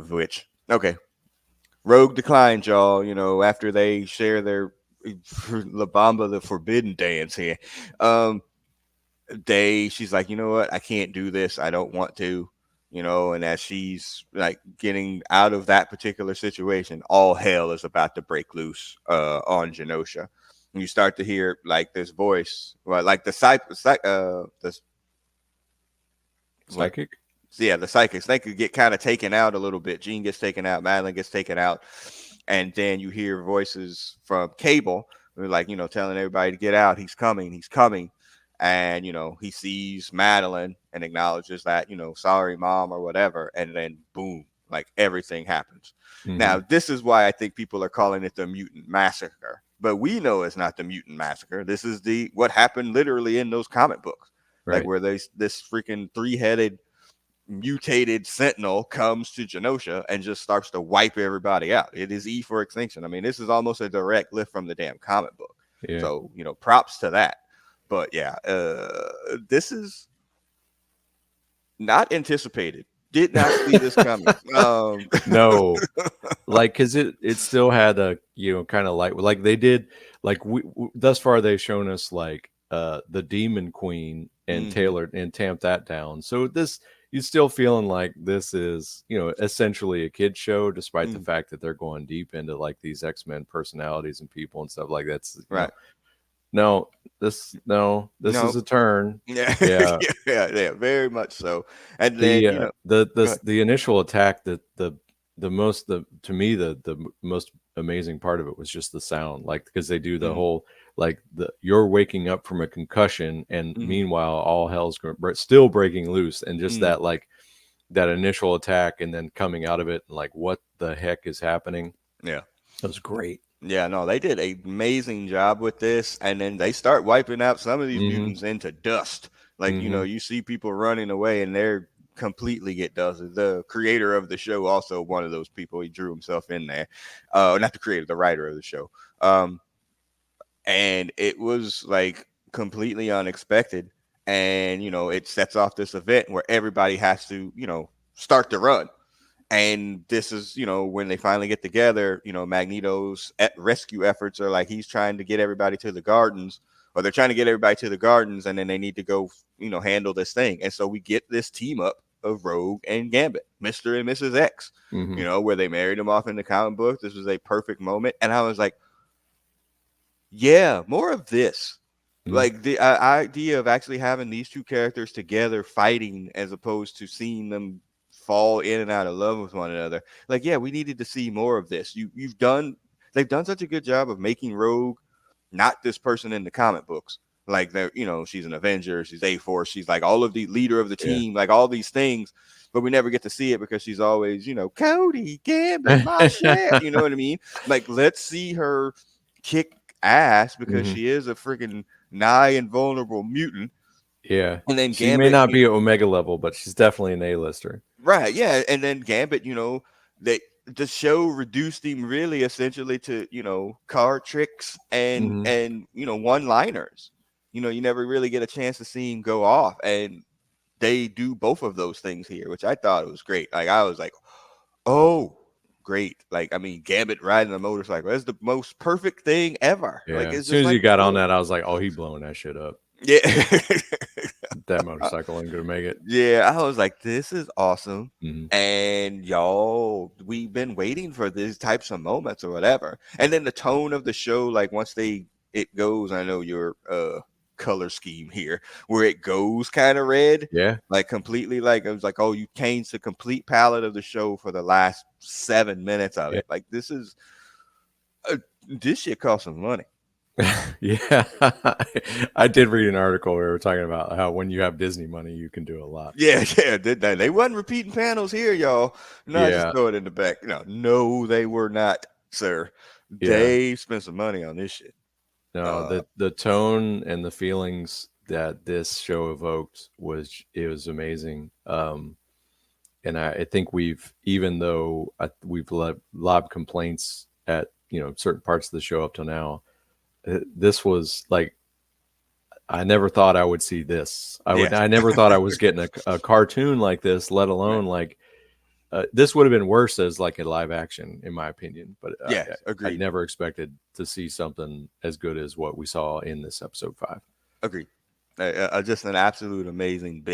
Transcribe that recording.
which, okay, Rogue declined, y'all. After they share their La Bamba the Forbidden dance here, um, she's like, you know what, I can't do this. I don't want to. And as she's like getting out of that particular situation, all hell is about to break loose on Genosha. And you start to hear like this voice, well, like the what Psychic. yeah, the psychics, they could get kind of taken out a little bit. Jean gets taken out, Madeline gets taken out, and then you hear voices from Cable, who are like, telling everybody to get out. He's coming, he's coming. And, he sees Madeline and acknowledges that, sorry, mom, or whatever. And then boom, like everything happens. Mm-hmm. Now, this is why I think people are calling it the Mutant Massacre. But we know it's not the Mutant Massacre. This is what happened literally in those comic books. Like Right. where this freaking three-headed mutated sentinel comes to Genosha and just starts to wipe everybody out. It is E for extinction. I mean, this is almost a direct lift from the damn comic book. Yeah. So, props to that. But yeah, this is not anticipated. Did not see this coming. No, like, because it still had a kind of like they did, like thus far they've shown us like the Demon Queen and tailored and tamped that down. So this, you're still feeling like this is essentially a kid show, despite the fact that they're going deep into like these X-Men personalities and people and stuff like that's right. This is a turn. Yeah. Yeah. yeah, very much so. And then The initial attack, to me the most amazing part of it was just the sound, like, because they do the whole, like, you're waking up from a concussion, and meanwhile all hell's still breaking loose, and just that, like, that initial attack and then coming out of it and like, what the heck is happening? Yeah, that was great. Yeah, no, they did an amazing job with this, and then they start wiping out some of these mutants into dust. Like, you see people running away, and they're completely get dusted. The creator of the show, also one of those people, he drew himself in there. Not the creator, the writer of the show. And it was like completely unexpected, and it sets off this event where everybody has to, start to run. And this is, when they finally get together, Magneto's rescue efforts are like he's trying to get everybody to the gardens, or they're trying to get everybody to the gardens, and then they need to go, handle this thing. And so we get this team up of Rogue and Gambit, Mr. and Mrs. X, where they married him off in the comic book. This was a perfect moment. And I was like, yeah, more of this. Like the idea of actually having these two characters together fighting, as opposed to seeing them fall in and out of love with one another. Like, yeah, we needed to see more of this. They've done such a good job of making Rogue not this person in the comic books. Like, they're, she's an Avenger, she's A-Force, she's like all of the leader of the team, like all these things, but we never get to see it because she's always, Cody, Gambit, my shit. You know what I mean? Like, let's see her kick ass, because she is a freaking nigh invulnerable mutant. Yeah. And then she Gambit, may not be at Omega level, but she's definitely an A-lister. Right, yeah. And then Gambit, the show reduced him really essentially to, card tricks and one-liners. You never really get a chance to see him go off, and they do both of those things here, which I thought was great. Like, I was like, oh, great. Like, I mean, Gambit riding a motorcycle, that's the most perfect thing ever. Yeah. Like, it's as soon just as like you got on that, I was like, oh, he blowing that shit up. Yeah. That motorcycle ain't gonna make it. Yeah, I was like, this is awesome. And y'all, we've been waiting for these types of moments or whatever. And then the tone of the show, like, once it goes, I know your color scheme here, where it goes kind of red. Yeah. Like, completely, like, it was like, oh, you changed the complete palette of the show for the last 7 minutes of it. Like, this shit cost some money. Yeah. I did read an article where we were talking about how when you have Disney money, you can do a lot. Yeah, they wasn't repeating panels here, y'all. No, just throw it in the back. No, they were not, sir. They spent some money on this shit. No, the tone and the feelings that this show evoked was amazing. And I think even though we've lobbed complaints at certain parts of the show up till now, this was like, I never thought I would see this. I never thought I was getting a cartoon like this, let alone like this would have been worse as like a live action, in my opinion. But Yes, I agreed, never expected to see something as good as what we saw in this episode 5. agreed. Just an absolute amazing bit.